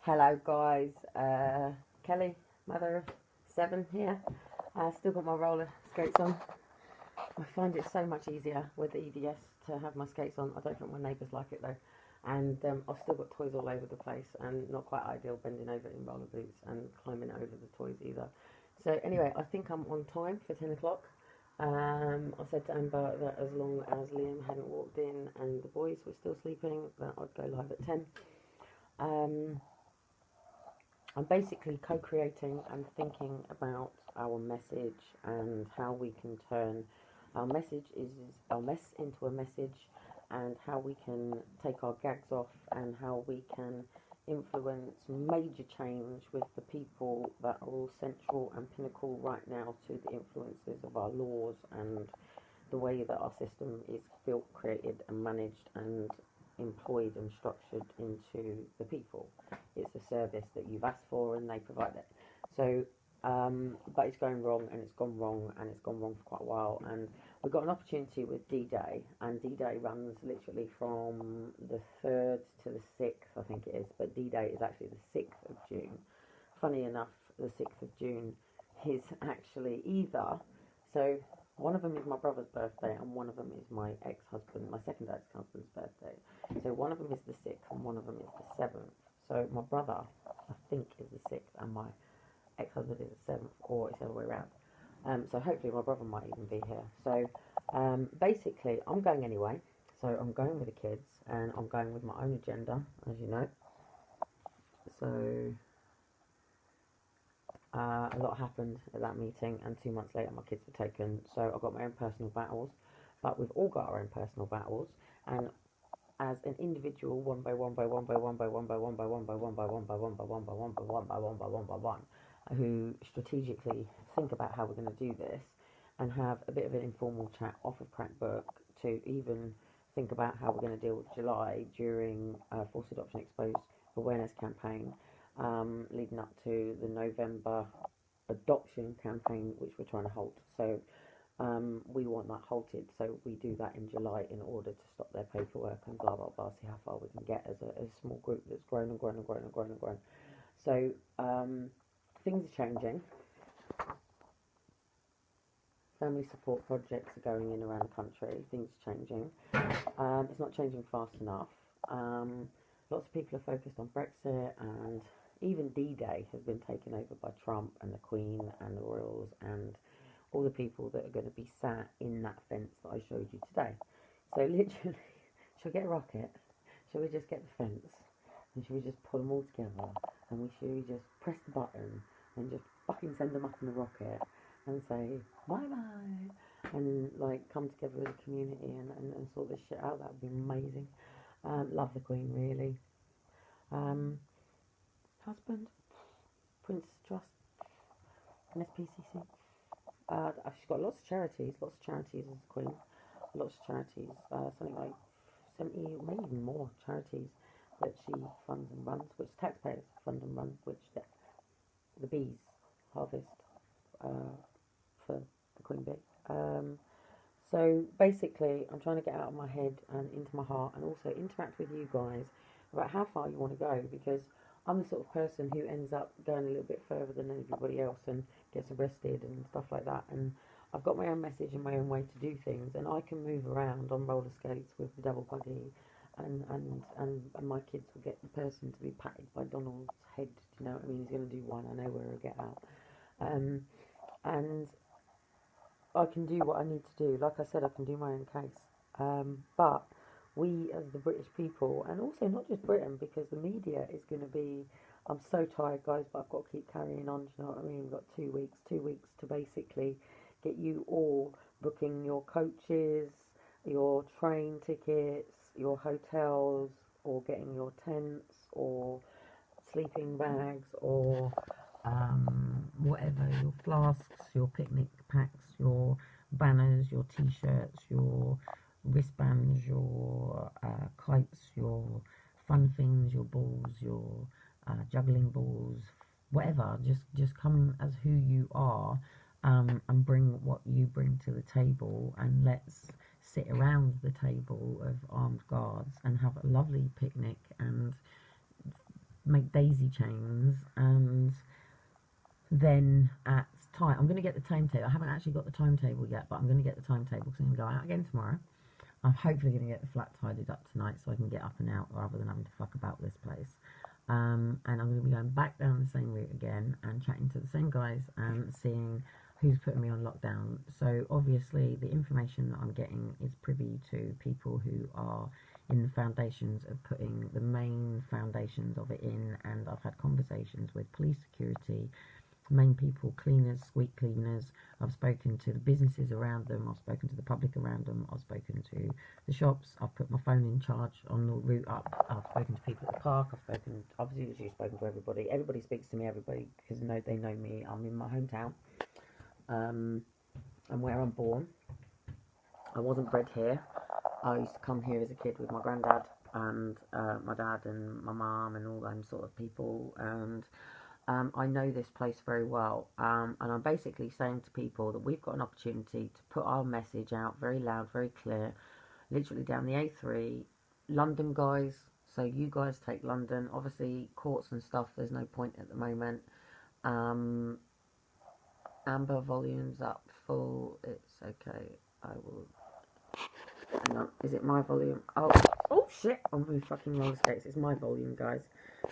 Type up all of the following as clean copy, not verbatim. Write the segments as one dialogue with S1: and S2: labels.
S1: Hello guys, Kelly, mother of 7 here. I still got my roller skates on. I find it so much easier with the EDS to have my skates on. I don't think my neighbours like it though. And I've still got toys all over the place and not quite ideal bending over in roller boots and climbing over the toys either. So anyway, I think I'm on time for 10 o'clock. I said to Amber that as long as Liam hadn't walked in and the boys were still sleeping, that I'd go live at 10. I'm basically co-creating and thinking about our message and how we can turn our mess into a message, and how we can take our gags off, and how we can influence major change with the people that are all central and pinnacle right now to the influences of our laws and the way that our system is built, created and managed and employed and structured into the people. It's a service that you've asked for and they provide it. So, but it's going wrong, and it's gone wrong, and it's gone wrong for quite a while. And we've got an opportunity with D-Day, and D-Day runs literally from the 3rd to the 6th, I think it is, but D-Day is actually the 6th of June. Funny enough, the 6th of June is actually either, so one of them is my brother's birthday, and one of them is my ex-husband, my second ex-husband's birthday. So one of them is the 6th, and one of them is the 7th. So my brother, I think, is the 6th, and my ex-husband is the 7th, or it's the other way around. So hopefully my brother might even be here. So basically, I'm going anyway. So I'm going with the kids, and I'm going with my own agenda, as you know. So a lot happened at that meeting, and 2 months later my kids were taken. So I've got my own personal battles, but we've all got our own personal battles, and as an individual, one by one by one by one by one by one by one by one by one by one by one by one by one by one by one by one, who strategically think about how we're going to do this, and have a bit of an informal chat off of Crackbook to even think about how we're going to deal with July during Forced Adoption Exposed awareness campaign, leading up to the November adoption campaign, which we're trying to halt. So we want that halted, so we do that in July in order to stop their paperwork and blah blah blah, see how far we can get as a small group that's grown and grown and grown and grown and grown. So things are changing. Family support projects are going in around the country. Things are changing. It's not changing fast enough. Lots of people are focused on Brexit, and even D-Day has been taken over by Trump and the Queen and the Royals and all the people that are going to be sat in that fence that I showed you today. So literally, shall we get a rocket? Shall we just get the fence? And shall we just pull them all together? And shall we just press the button and just fucking send them up in the rocket and say bye-bye? And like come together as a community and sort this shit out. That would be amazing. Love the Queen, really. Husband, Prince Trust, and SPCC. She's got lots of charities as a Queen. Lots of charities, something like 70, maybe even more charities that she funds and runs, which taxpayers fund and run, which the bees harvest for the Queen Bee. So basically, I'm trying to get out of my head and into my heart, and also interact with you guys about how far you want to go, because I'm the sort of person who ends up going a little bit further than everybody else and gets arrested and stuff like that. And I've got my own message and my own way to do things, and I can move around on roller skates with the double buggy, and my kids will get the person to be patted by Donald's head. Do you know what I mean? He's going to do one. I know where he'll get out. And I can do what I need to do. Like I said, I can do my own case. But we as the British people, and also not just Britain, because the media is going to be, I'm so tired guys, but I've got to keep carrying on, do you know what I mean? We've got 2 weeks to basically get you all booking your coaches, your train tickets, your hotels, or getting your tents, or sleeping bags, or whatever, your flasks, your picnic packs, your banners, your t-shirts, your wristbands, your kites, your fun things, your balls, your juggling balls, whatever. Just come as who you are, and bring what you bring to the table, and let's sit around the table of armed guards and have a lovely picnic and make daisy chains, and then at time, I'm going to get the timetable. I haven't actually got the timetable yet, but I'm going to get the timetable because I'm going to go out again tomorrow. I'm hopefully going to get the flat tidied up tonight so I can get up and out rather than having to fuck about this place. And I'm going to be going back down the same route again and chatting to the same guys and seeing who's putting me on lockdown. So obviously the information that I'm getting is privy to people who are in the foundations of putting the main foundations of it in, and I've had conversations with police, security, main people, cleaners, sweet cleaners. I've spoken to the businesses around them, I've spoken to the public around them, I've spoken to the shops, I've put my phone in charge on the route up, I've spoken to people at the park, I've usually spoken to everybody. Everybody speaks to me, everybody, because they know me. I'm in my hometown, and where I'm born. I wasn't bred here. I used to come here as a kid with my granddad and my dad and my mum and all them sort of people, and I know this place very well, and I'm basically saying to people that we've got an opportunity to put our message out very loud, very clear, literally down the A3, London guys, so you guys take London, obviously courts and stuff, there's no point at the moment. Amber, volume's up full, it's okay, I will, hang on, is it my volume? Oh shit, I'm with fucking roller skates, it's my volume, guys.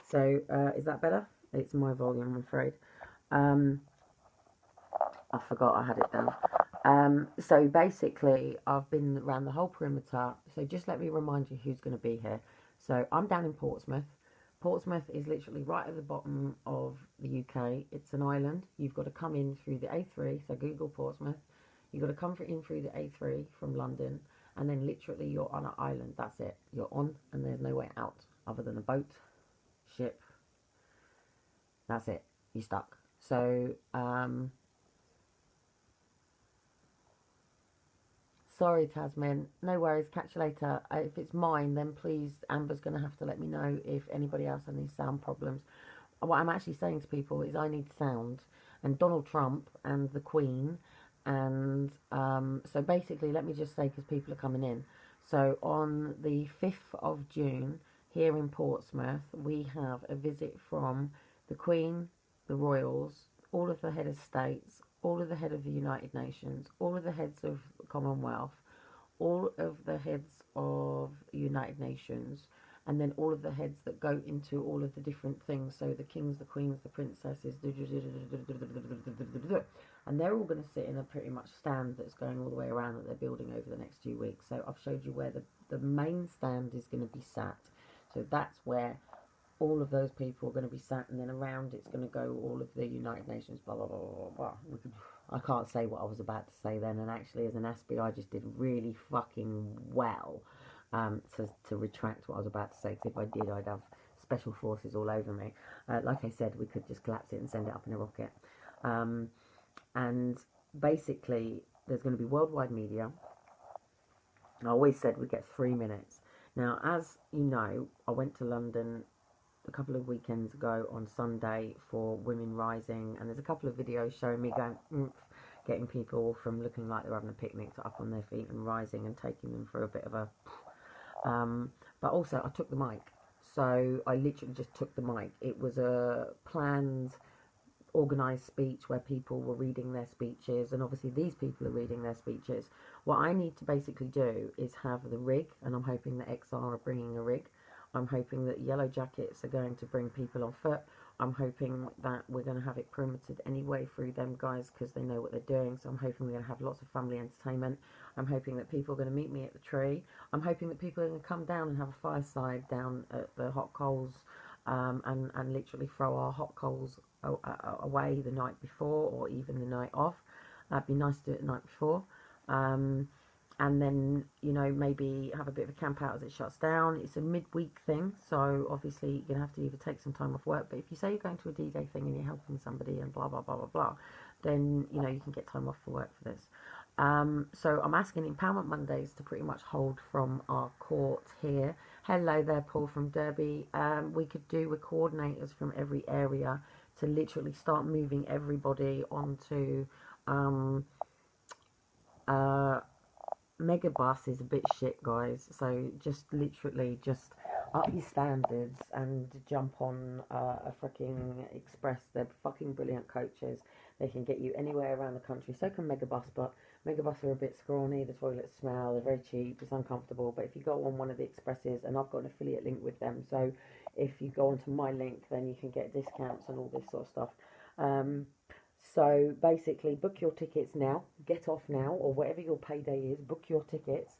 S1: So, is that better? It's my volume, I'm afraid. I forgot I had it down. So basically, I've been around the whole perimeter. So just let me remind you who's going to be here. So I'm down in Portsmouth. Portsmouth is literally right at the bottom of the UK. It's an island. You've got to come in through the A3. So Google Portsmouth. You've got to come in through the A3 from London. And then literally you're on an island. That's it. You're on and there's no way out other than a boat, ship. That's it. You're stuck. So, sorry, Tasman. No worries. Catch you later. If it's mine, then please, Amber's going to have to let me know if anybody else has any sound problems. What I'm actually saying to people is I need sound. And Donald Trump and the Queen. And so basically, let me just say, because people are coming in. So on the 5th of June, here in Portsmouth, we have a visit from the Queen, the Royals, all of the head of states, all of the head of the United Nations, all of the heads of the Commonwealth, all of the heads of United Nations, and then all of the heads that go into all of the different things. So the kings, the queens, the princesses, and they're all going to sit in a pretty much stand that's going all the way around that they're building over the next few weeks. So I've showed you where the main stand is going to be sat. So that's where all of those people are going to be sat, and then around it's going to go all of the United Nations, blah, blah, blah, blah, blah. I can't say what I was about to say then, and actually as an Aspie I just did really fucking well to retract what I was about to say, because if I did I'd have special forces all over me. Like I said, we could just collapse it and send it up in a rocket. And basically there's going to be worldwide media. I always said we'd get 3 minutes. Now, as you know, I went to London a couple of weekends ago on Sunday for Women Rising, and there's a couple of videos showing me going getting people from looking like they're having a picnic to up on their feet and rising and taking them for a bit of a but also I took the mic, so I literally just took the mic. It was a planned, organised speech where people were reading their speeches, and obviously these people are reading their speeches. What I need to basically do is have the rig, and I'm hoping that XR are bringing a rig. I'm hoping that Yellow Jackets are going to bring people on foot. I'm hoping that we're going to have it perimetered anyway through them guys, because they know what they're doing. So I'm hoping we're going to have lots of family entertainment. I'm hoping that people are going to meet me at the tree. I'm hoping that people are going to come down and have a fireside down at the hot coals, and literally throw our hot coals away the night before, or even the night off. It'd be nice to do it the night before. And then, you know, maybe have a bit of a camp out as it shuts down. It's a midweek thing, so obviously you're going to have to either take some time off work, but if you say you're going to a D-Day thing and you're helping somebody and blah, blah, blah, blah, blah, then, you know, you can get time off for work for this. So I'm asking Empowerment Mondays to pretty much hold from our court here. Hello there, Paul from Derby. We could do with coordinators from every area to literally start moving everybody onto Megabus is a bit shit, guys. So just literally just up your standards and jump on a freaking express. They're fucking brilliant coaches. They can get you anywhere around the country. So can Megabus, but Megabus are a bit scrawny. The toilets smell. They're very cheap. It's uncomfortable. But if you go on one of the expresses, and I've got an affiliate link with them, so if you go onto my link, then you can get discounts and all this sort of stuff. So basically, book your tickets now. Get off now, or whatever your payday is. Book your tickets.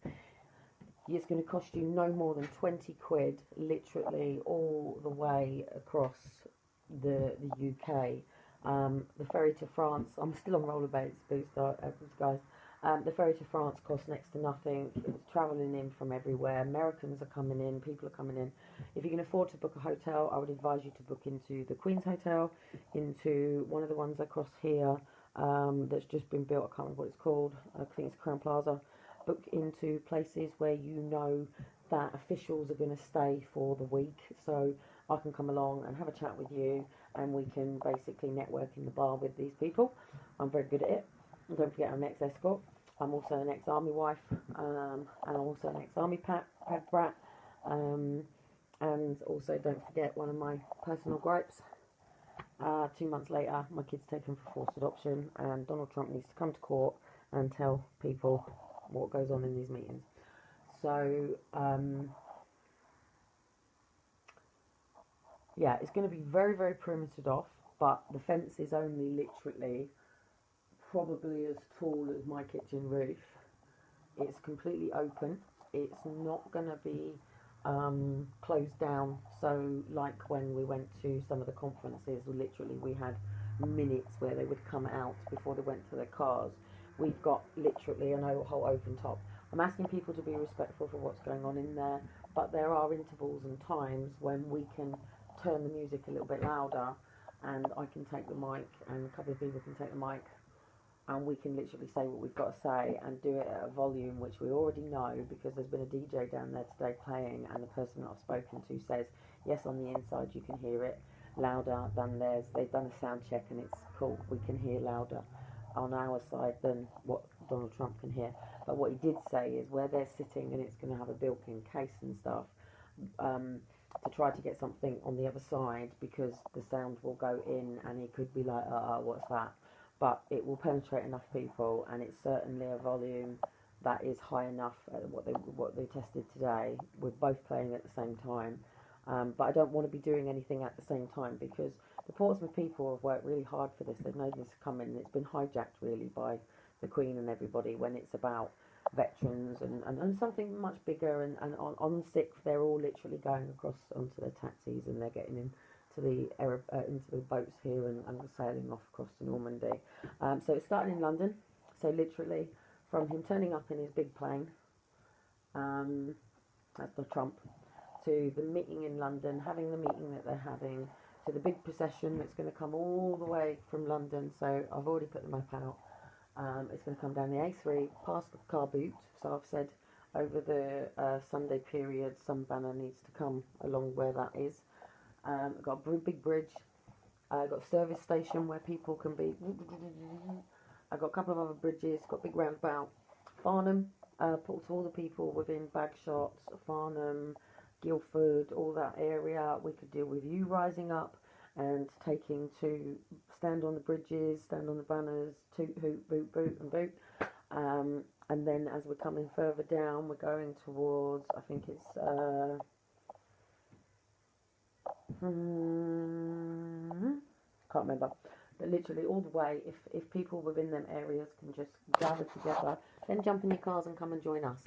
S1: It's going to cost you no more than 20 quid, literally all the way across the UK. The ferry to France, I'm still on rollerblades, guys. The ferry to France costs next to nothing. It's travelling in from everywhere. Americans are coming in, people are coming in. If you can afford to book a hotel, I would advise you to book into the Queen's Hotel, into one of the ones across here that's just been built. I can't remember what it's called. I think it's Crown Plaza. Book into places where you know that officials are going to stay for the week, so I can come along and have a chat with you, and we can basically network in the bar with these people. I'm very good at it. And don't forget, I'm an ex-escort. I'm also an ex-army wife, and I'm also an ex-army pad brat. And also, don't forget, one of my personal gripes. 2 months later, my kid's taken for forced adoption, and Donald Trump needs to come to court and tell people what goes on in these meetings. So, yeah, it's going to be very, very perimetered off, but the fence is only literally probably as tall as my kitchen roof. It's completely open. It's not going to be closed down. So, like when we went to some of the conferences, literally we had minutes where they would come out before they went to their cars. We've got literally a whole open top. I'm asking people to be respectful for what's going on in there, but there are intervals and times when we can turn the music a little bit louder, and I can take the mic, and a couple of people can take the mic, and we can literally say what we've got to say and do it at a volume which we already know, because there's been a DJ down there today playing, and the person that I've spoken to says, yes, on the inside you can hear it louder than theirs. They've done a sound check and it's cool. We can hear louder on our side than what Donald Trump can hear. But what he did say is where they're sitting and it's going to have a built-in case and stuff, to try to get something on the other side, because the sound will go in and he could be like, what's that? But it will penetrate enough people, and it's certainly a volume that is high enough at what they tested today. We're both playing at the same time. But I don't want to be doing anything at the same time, because the Portsmouth people have worked really hard for this. They've known this coming, and it's been hijacked really by the Queen and everybody when it's about veterans and something much bigger. And on the 6th, they're all literally going across onto their taxis, and they're getting into the boats here and sailing off across to Normandy. So it's starting in London. So literally from him turning up in his big plane, that's the Trump, to the meeting in London, having the meeting that they're having, to the big procession that's going to come all the way from London. So I've already put the map out. It's going to come down the A3, past the car boot. So I've said over the Sunday period, some banner needs to come along where that is. I've got a big bridge. I've got a service station where people can be. I've got a couple of other bridges. Got a big roundabout. Farnham, to all the people within Bagshots, Farnham, Guildford, all that area. We could deal with you rising up and taking to stand on the bridges, stand on the banners, toot, hoot, boot, boot, and boot. And then as we're coming further down, we're going towards, I think it's, can't remember. But literally all the way, if people within them areas can just gather together, then jump in your cars and come and join us.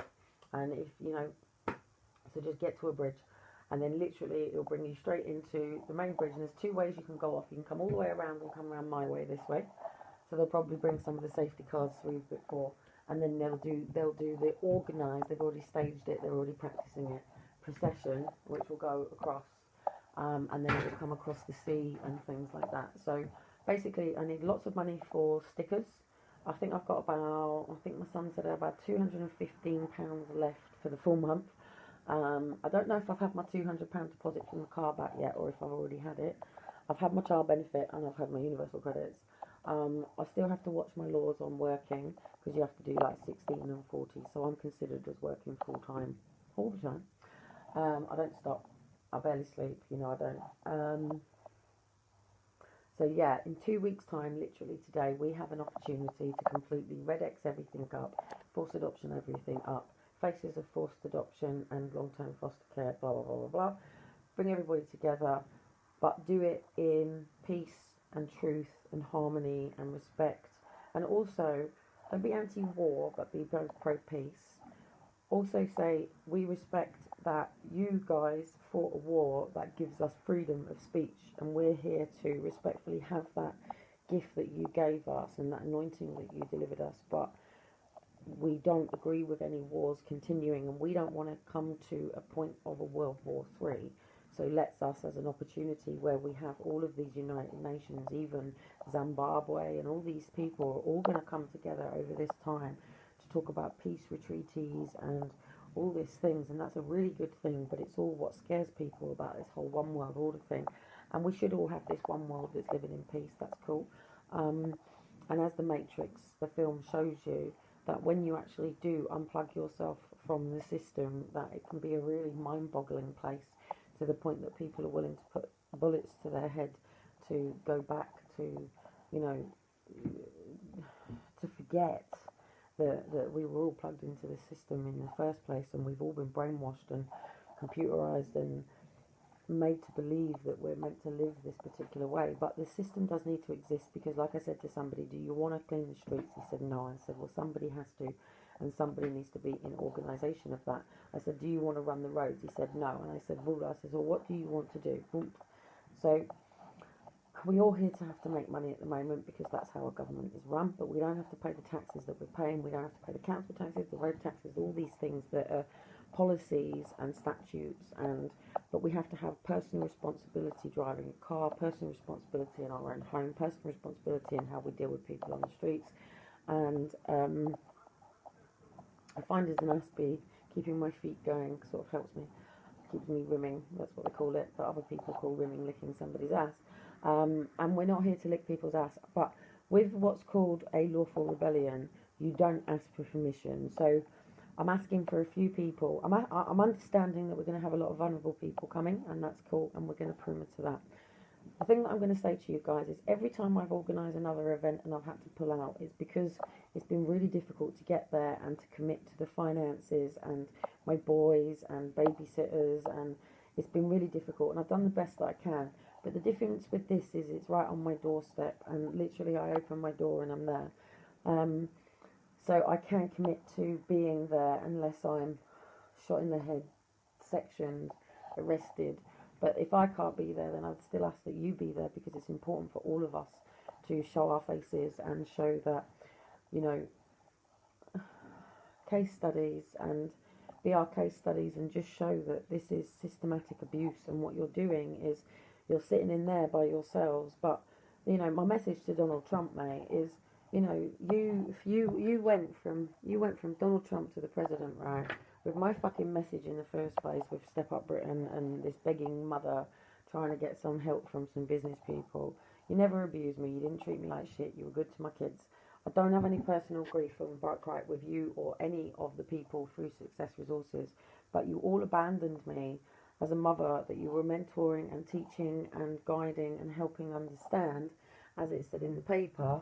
S1: And if, so just get to a bridge, and then literally it'll bring you straight into the main bridge. And there's 2 ways you can go off. You can come all the way around and come around my way this way. So they'll probably bring some of the safety cars through before, and then they'll do the organised. They've already staged it. They're already practicing it. Procession, which will go across, and then it will come across the sea and things like that. So basically, I need lots of money for stickers. I think I've got I think my son said about £215 left for the full month. I don't know if I've had my £200 deposit from the car back yet, or if I've already had it. I've had my child benefit and I've had my universal credits. I still have to watch my laws on working, because you have to do like 16 and 40, so I'm considered as working full time all the time. I don't stop. I barely sleep, you know, I don't. So yeah, in 2 weeks' time, literally today, we have an opportunity to completely red X everything up, forced adoption everything up, faces of forced adoption and long-term foster care, blah, blah, blah, blah, blah. Bring everybody together, but do it in peace and truth and harmony and respect. And also, don't be anti-war, but be both pro-peace. Also say, we respect that you guys fought a war that gives us freedom of speech, and we're here to respectfully have that gift that you gave us and that anointing that you delivered us, but we don't agree with any wars continuing, and we don't want to come to a point of a World War III. So let's us as an opportunity where we have all of these United Nations, even Zimbabwe and all these people are all going to come together over this time to talk about peace retreaties and all these things, and that's a really good thing, but it's all what scares people about this whole one world order thing. And we should all have this one world that's living in peace. That's cool. And as the Matrix, the film shows you, that when you actually do unplug yourself from the system, that it can be a really mind-boggling place, to the point that people are willing to put bullets to their head to go back to, you know, to forget that we were all plugged into the system in the first place, and we've all been brainwashed and computerized and made to believe that we're meant to live this particular way. But the system does need to exist, because like I said to somebody, do you want to clean the streets? He said no. I said, well, somebody has to, and somebody needs to be in organisation of that. I said, do you want to run the roads? He said no. And I said, well, what do you want to do? So we're all here to have to make money at the moment, because that's how our government is run, but we don't have to pay the taxes that we're paying. We don't have to pay the council taxes, the road taxes, all these things that are policies and statutes, but we have to have personal responsibility driving a car, personal responsibility in our own home, personal responsibility in how we deal with people on the streets. And I find as an Aspie, keeping my feet going sort of helps me, keeps me rimming, that's what they call it, but other people call rimming licking somebody's ass. And we're not here to lick people's ass, but with what's called a lawful rebellion, you don't ask for permission. So I'm asking for a few people. I'm understanding that we're going to have a lot of vulnerable people coming, and that's cool, and we're going to perimeter that. The thing that I'm going to say to you guys is, every time I've organised another event and I've had to pull out, it's because it's been really difficult to get there and to commit to the finances and my boys and babysitters, and it's been really difficult, and I've done the best that I can. But the difference with this is it's right on my doorstep, and literally I open my door and I'm there. So I can't commit to being there unless I'm shot in the head, sectioned, arrested. But if I can't be there, then I'd still ask that you be there, because it's important for all of us to show our faces and show that, you know, case studies, and be our case studies, and just show that this is systematic abuse, and what you're doing is you're sitting in there by yourselves. But, you know, my message to Donald Trump, mate, is, you know, you went from Donald Trump to the president, right? With my fucking message in the first place, with Step Up Britain and this begging mother trying to get some help from some business people. You never abused me. You didn't treat me like shit. You were good to my kids. I don't have any personal grief or birthright with you or any of the people through Success Resources, but you all abandoned me as a mother that you were mentoring and teaching and guiding and helping understand, as it said in the paper.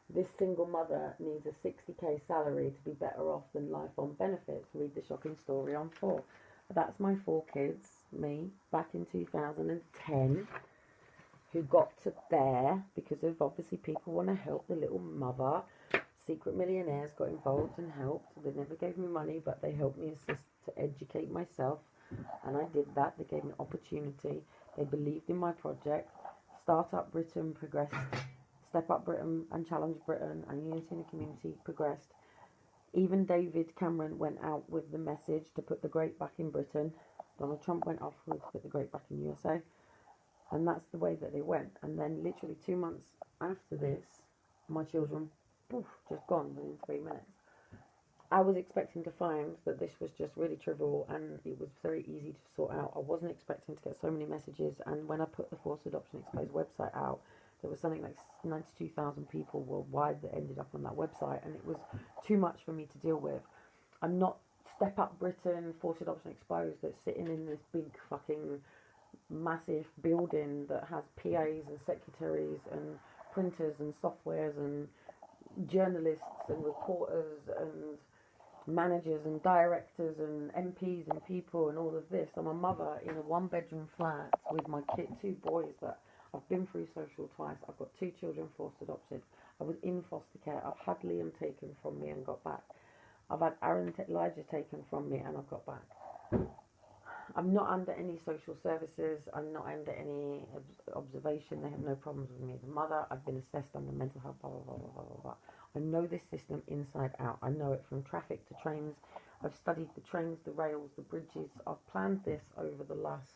S1: This single mother needs a 60k salary to be better off than life on benefits. Read the shocking story on 4. That's my 4 kids, me, back in 2010, who got to there because of, obviously, people want to help the little mother. Secret millionaires got involved and helped. They never gave me money, but they helped me assist to educate myself, and I did that. They gave me opportunity. They believed in my project. Startup Britain progressed. Step Up Britain and Challenge Britain and Unity in the Community progressed. Even David Cameron went out with the message to put the great back in Britain. Donald Trump went off to put the great back in USA. And that's the way that they went. And then literally 2 months after this, my children, poof, just gone within 3 minutes. I was expecting to find that this was just really trivial and it was very easy to sort out. I wasn't expecting to get so many messages. And when I put the Forced Adoption Exposed website out, there was something like 92,000 people worldwide that ended up on that website, and it was too much for me to deal with. I'm not Step Up Britain, Forced Adoption Exposed, that's sitting in this big fucking massive building that has PAs and secretaries and printers and softwares and journalists and reporters and managers and directors and MPs and people and all of this. I'm a mother in a 1-bedroom flat with my 2 boys that I've been through social twice. I've got 2 children forced adopted. I was in foster care. I've had Liam taken from me and got back. I've had Elijah taken from me and I've got back. I'm not under any social services. I'm not under any observation. They have no problems with me as a mother. I've been assessed under mental health, blah, blah, blah, blah, blah, blah. I know this system inside out. I know it from traffic to trains. I've studied the trains, the rails, the bridges. I've planned this over the last...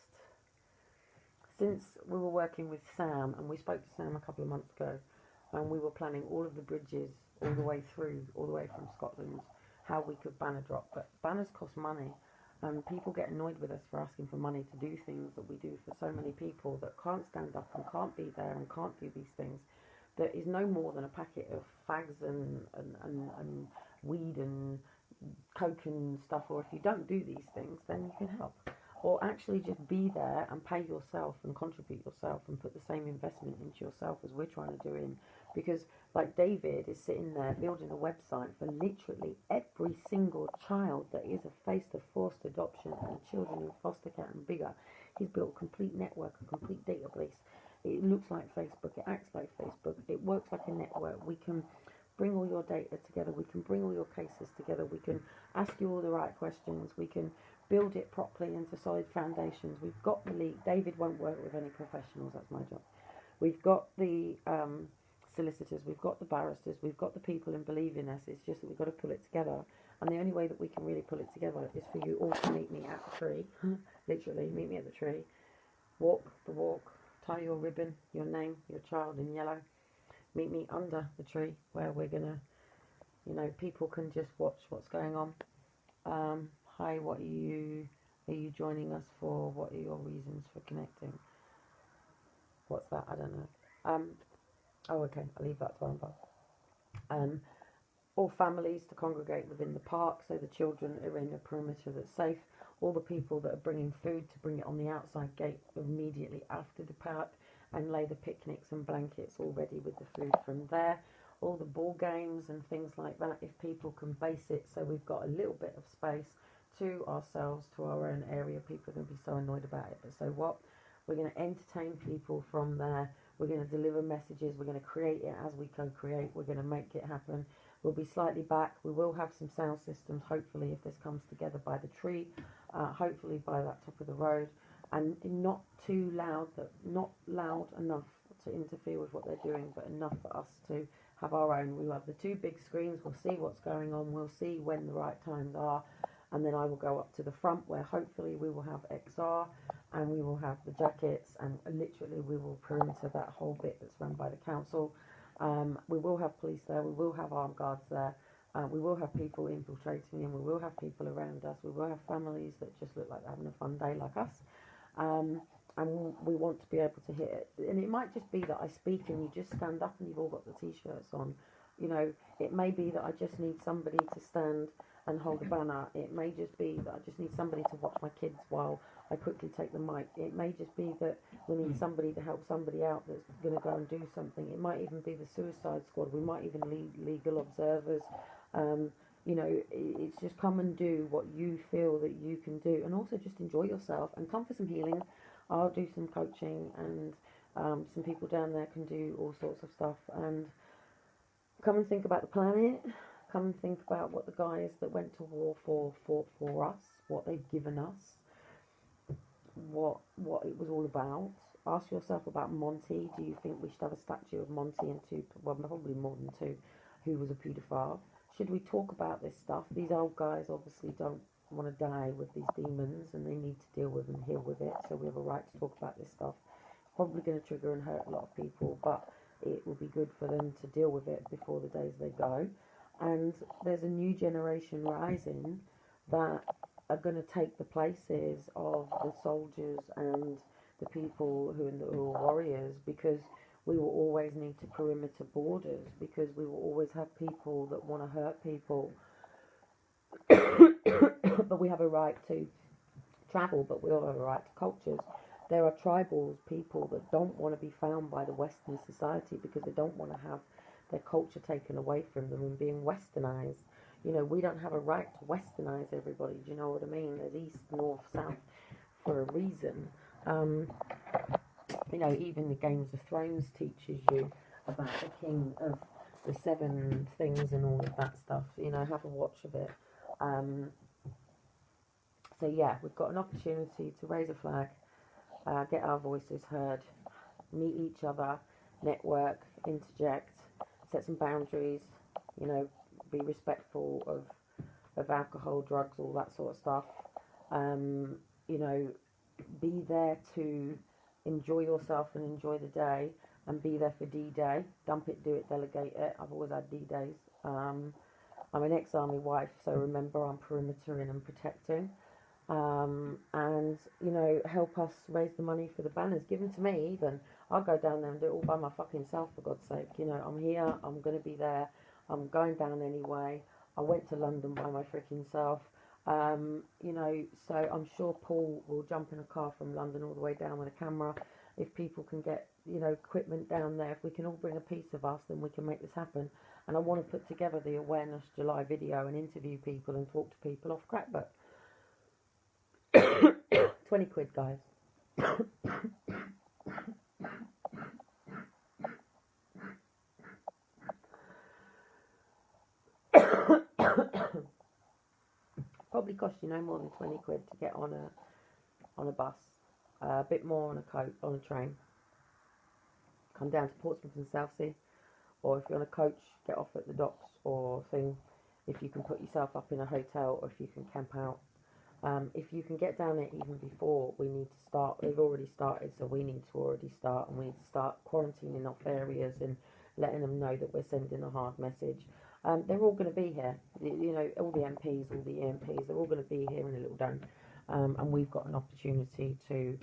S1: Since we were working with Sam, and we spoke to Sam a couple of months ago, and we were planning all of the bridges all the way through, all the way from Scotland, how we could banner drop. But banners cost money. And people get annoyed with us for asking for money to do things that we do for so many people that can't stand up and can't be there and can't do these things. That is no more than a packet of fags and weed and coke and stuff. Or if you don't do these things, then you can help. Or actually just be there and pay yourself and contribute yourself and put the same investment into yourself as we're trying to do in. Because like David is sitting there building a website for literally every single child that is faced of forced adoption and children in foster care and bigger. He's built a complete network, a complete database. It looks like Facebook, it acts like Facebook, it works like a network. We can bring all your data together, we can bring all your cases together, we can ask you all the right questions, we can build it properly into solid foundations. We've got the league. David won't work with any professionals, that's my job. We've got the solicitors, we've got the barristers, we've got the people who believe in us. It's just that we've got to pull it together. And the only way that we can really pull it together is for you all to meet me at the tree. Literally, meet me at the tree. Walk the walk. Tie your ribbon, your name, your child in yellow. Meet me under the tree where we're going to, you know, people can just watch what's going on. Hi, what are you joining us for? What are your reasons for connecting? What's that? I don't know. Oh, okay, I'll leave that to Amber. All families to congregate within the park so the children are in a perimeter that's safe. All the people that are bringing food to bring it on the outside gate immediately after the park and lay the picnics and blankets all ready with the food from there. All the ball games and things like that, if people can base it so we've got a little bit of space to ourselves, to our own area. People are going to be so annoyed about it, but so what? We're going to entertain people from there. We're going to deliver messages. We're going to create it as we co-create. We're going to make it happen. We'll be slightly back. We will have some sound systems, hopefully, if this comes together by the tree, hopefully by that top of the road, and not too loud, not loud enough to interfere with what they're doing, but enough for us to have our own. We'll have the 2 big screens. We'll see what's going on. We'll see when the right times are. And then I will go up to the front where hopefully we will have XR and we will have the jackets and literally we will perimeter that whole bit that's run by the council. We will have police there, we will have armed guards there, we will have people infiltrating and we will have people around us, we will have families that just look like they're having a fun day like us. And we want to be able to hit it. And it might just be that I speak and you just stand up and you've all got the t-shirts on. You know, it may be that I just need somebody to stand and hold a banner. It may just be that I just need somebody to watch my kids while I quickly take the mic. It may just be that we need somebody to help somebody out that's going to go and do something. It might even be the suicide squad. We might even need legal observers. You know, it's just come and do what you feel that you can do, and also just enjoy yourself and come for some healing. I'll do some coaching, and some people down there can do all sorts of stuff, and come and think about the planet. Come and think about what the guys that went to war fought for us, what they've given us, what it was all about. Ask yourself about Monty. Do you think we should have a statue of Monty and 2, well, probably more than 2, who was a paedophile? Should we talk about this stuff? These old guys obviously don't want to die with these demons and they need to deal with and heal with it, so we have a right to talk about this stuff. It's probably going to trigger and hurt a lot of people, but it will be good for them to deal with it before the days they go. And there's a new generation rising that are going to take the places of the soldiers and the people who are warriors, because we will always need to perimeter borders, because we will always have people that want to hurt people. but we have a right to travel, but we all have a right to cultures. There are tribal people that don't want to be found by the Western society because they don't want to have their culture taken away from them and being westernized. You know, we don't have a right to westernize everybody. Do you know what I mean? There's east, north, south for a reason. Um, you know, even the Games of Thrones teaches you about the king of the seven things and all of that stuff. You know, have a watch of it. So yeah, we've got an opportunity to raise a flag, get our voices heard, meet each other, network, interject, set some boundaries, you know, be respectful of alcohol, drugs, all that sort of stuff. You know, be there to enjoy yourself and enjoy the day, and be there for D-Day. Dump it, do it, delegate it. I've always had D-Days. I'm an ex-army wife, so remember I'm perimetering and protecting. And, you know, help us raise the money for the banners. Give them to me even. I'll go down there and do it all by my fucking self, for God's sake. You know, I'm here, I'm going to be there, I'm going down anyway. I went to London by my freaking self. You know, so I'm sure Paul will jump in a car from London all the way down with a camera. If people can get, you know, equipment down there, if we can all bring a piece of us, then we can make this happen. And I want to put together the Awareness July video and interview people and talk to people off Crackback. 20 quid, guys. Probably cost you no more than 20 quid to get on a bus, a bit more on a train. Come down to Portsmouth and Southsea, or if you're on a coach, get off at the docks or thing. If you can put yourself up in a hotel, or if you can camp out. If you can get down there even before, we need to start. They've already started, so we need to already start, and we need to start quarantining off areas and letting them know that we're sending a hard message. They're all going to be here. You know, all the MPs, all the EMPs, they're all going to be here in a little dome. And we've got an opportunity to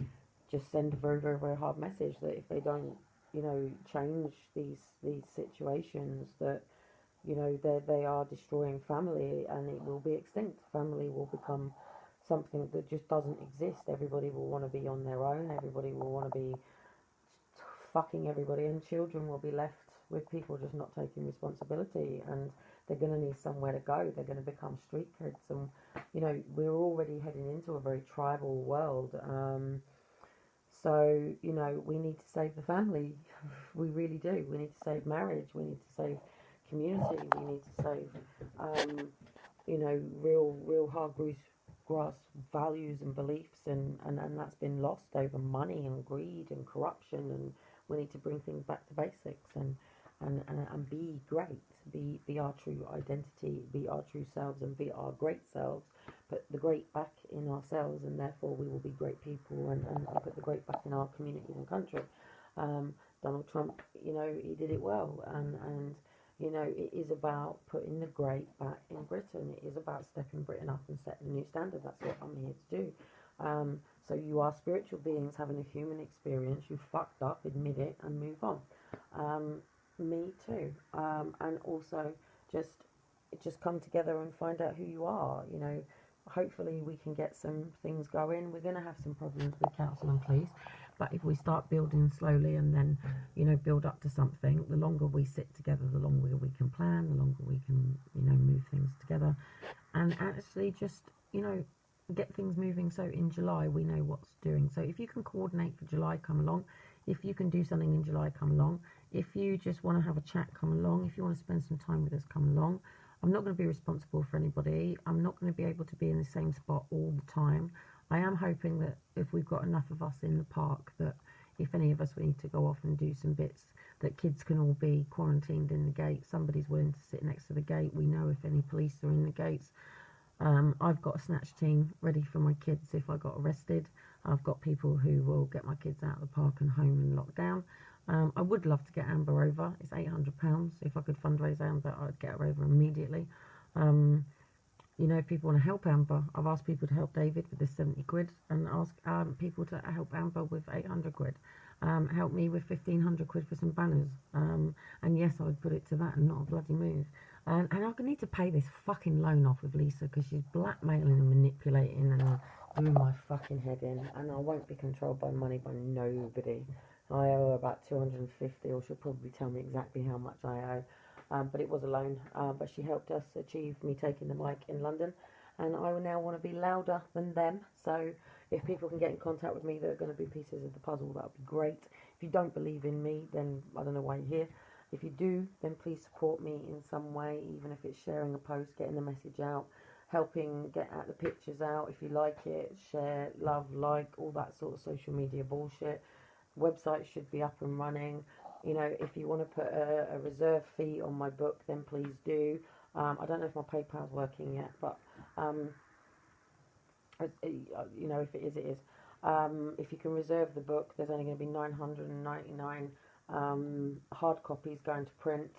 S1: just send a very, very, very hard message that if they don't, you know, change these situations, that, you know, they are destroying family and it will be extinct. Family will become something that just doesn't exist. Everybody will want to be on their own. Everybody will want to be fucking everybody, and children will be left with people just not taking responsibility, and they're going to need somewhere to go. They're going to become street kids, and, you know, we're already heading into a very tribal world. So, you know, we need to save the family. We really do. We need to save marriage. We need to save community. We need to save, you know, real hard grass values and beliefs, and that's been lost over money and greed and corruption, and we need to bring things back to basics and be great, be our true identity, be our true selves, and be our great selves. Put the great back in ourselves, and therefore we will be great people, and put the great back in our communities and country. Donald Trump, you know, he did it well, and you know, it is about putting the great back in Britain. It is about stepping Britain up and setting a new standard. That's what I'm here to do. So you are spiritual beings having a human experience. You fucked up, admit it, and move on. Me too. And also just come together and find out who you are. You know, hopefully we can get some things going. We're going to have some problems with council and police. But if we start building slowly and then, you know, build up to something, the longer we sit together, the longer we can plan, the longer we can, you know, move things together and actually just, you know, get things moving. So in July, we know what's doing. So if you can coordinate for July, come along. If you can do something in July, come along. If you just want to have a chat, come along. If you want to spend some time with us, come along. I'm not going to be responsible for anybody. I'm not going to be able to be in the same spot all the time. I am hoping that if we've got enough of us in the park, that if any of us we need to go off and do some bits, that kids can all be quarantined in the gate. Somebody's willing to sit next to the gate. We know if any police are in the gates. I've got a snatch team ready for my kids if I got arrested. I've got people who will get my kids out of the park and home and locked down. I would love to get Amber over. It's £800. If I could fundraise Amber, I'd get her over immediately. You know, if people want to help Amber, I've asked people to help David with this 70 quid and ask people to help Amber with 800 quid. Help me with 1,500 quid for some banners. And yes, I would put it to that and not a bloody move. And I need to pay this fucking loan off with Lisa because she's blackmailing and manipulating and doing my fucking head in. And I won't be controlled by money by nobody. I owe her about 250, or she'll probably tell me exactly how much I owe. But it was a loan. But she helped us achieve me taking the mic in London. And I will now want to be louder than them. So if people can get in contact with me, that are going to be pieces of the puzzle, that would be great. If you don't believe in me, then I don't know why you're here. If you do, then please support me in some way, even if it's sharing a post, getting the message out, helping get the pictures out. If you like it, share, love, like, all that sort of social media bullshit. Website should be up and running. You know, if you want to put a reserve fee on my book, then please do. I don't know if my PayPal's working yet, but you know, if it is, it is. If you can reserve the book, there's only going to be 999 hard copies going to print.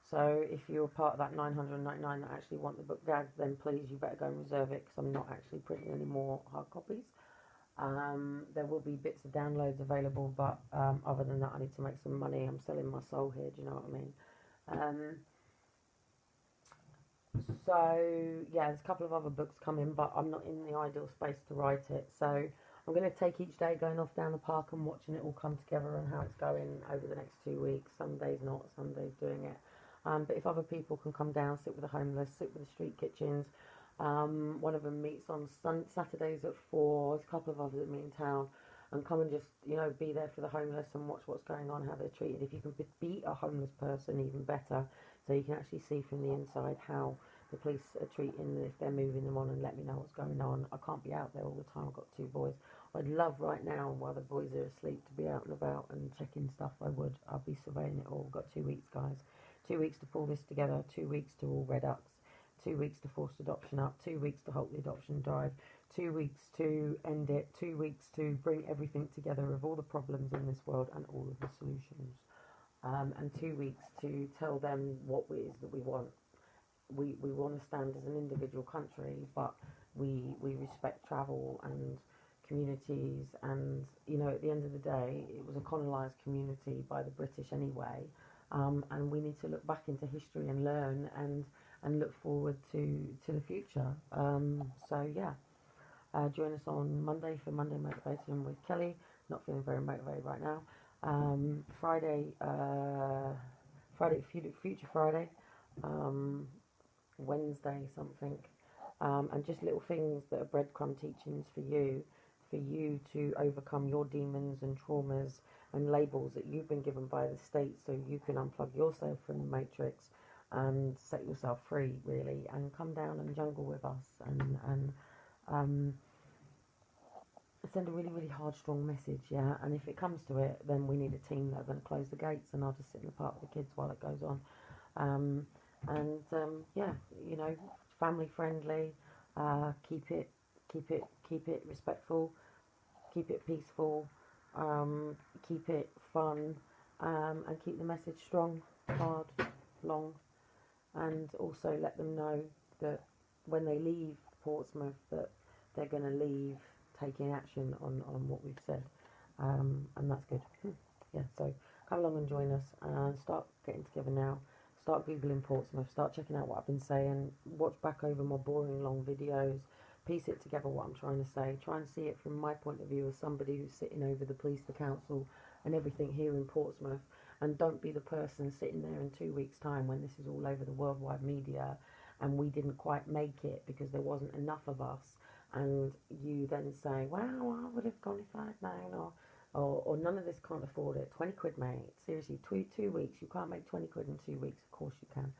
S1: So if you're part of that 999 that actually want the book gagged, then please, you better go and reserve it, because I'm not actually printing any more hard copies. There will be bits of downloads available, but other than that, I need to make some money. I'm selling my soul here, do you know what I mean? So yeah, there's a couple of other books coming, but I'm not in the ideal space to write it. So I'm going to take each day going off down the park and watching it all come together and how it's going over the next 2 weeks. Some days not, some days doing it. But if other people can come down, sit with the homeless, sit with the street kitchens. One of them meets on Saturdays at 4. There's a couple of others that meet in town, and come and just, you know, be there for the homeless and watch what's going on, how they're treated. If you can beat a homeless person, even better, so you can actually see from the inside how the police are treating them, if they're moving them on, and let me know what's going on. I can't be out there all the time. I've got 2 boys. I'd love right now, while the boys are asleep, to be out and about and checking stuff. I would. I'll be surveying it all. Got 2 weeks, guys. 2 weeks to pull this together. 2 weeks to all red ups. 2 weeks to force adoption up. 2 weeks to halt the adoption drive. 2 weeks to end it. 2 weeks to bring everything together of all the problems in this world and all of the solutions. And 2 weeks to tell them what it is that we want. We want to stand as an individual country, but we respect travel and communities, and, you know, at the end of the day, it was a colonised community by the British anyway, and we need to look back into history and learn and look forward to the future. So yeah, join us on Monday for Monday Motivation with Kelly. Not feeling very motivated right now. Friday, Future Friday. Wednesday something, and just little things that are breadcrumb teachings for you to overcome your demons and traumas and labels that you've been given by the state, so you can unplug yourself from the matrix and set yourself free, really, and come down and jungle with us and send a really, really hard, strong message, yeah. And if it comes to it, then we need a team that are going to close the gates, and I'll just sit in the park with the kids while it goes on. Yeah, you know, family friendly. Keep it respectful. Keep it peaceful. Keep it fun. And keep the message strong, hard, long. And also let them know that when they leave Portsmouth, that they're going to leave taking action on what we've said. And that's good. Yeah, so come along and join us and start getting together now. Start Googling Portsmouth, start checking out what I've been saying, watch back over my boring long videos, piece it together what I'm trying to say, try and see it from my point of view as somebody who's sitting over the police, the council and everything here in Portsmouth, and don't be the person sitting there in 2 weeks' time when this is all over the worldwide media and we didn't quite make it because there wasn't enough of us, and you then say, wow, I would have gone if I'd known, or none of this, can't afford it. 20 quid, mate. Seriously, 2 weeks. You can't make 20 quid in 2 weeks. Of course you can.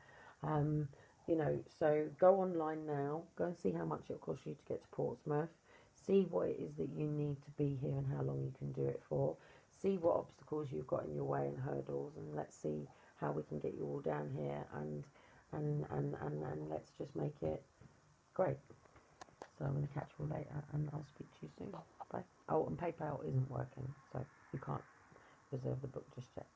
S1: You know, so go online now. Go and see how much it'll cost you to get to Portsmouth. See what it is that you need to be here and how long you can do it for. See what obstacles you've got in your way and hurdles, and let's see how we can get you all down here and let's just make it great. So I'm going to catch you all later, and I'll speak to you soon. Bye. Oh, and PayPal isn't working, so you can't reserve the book just yet.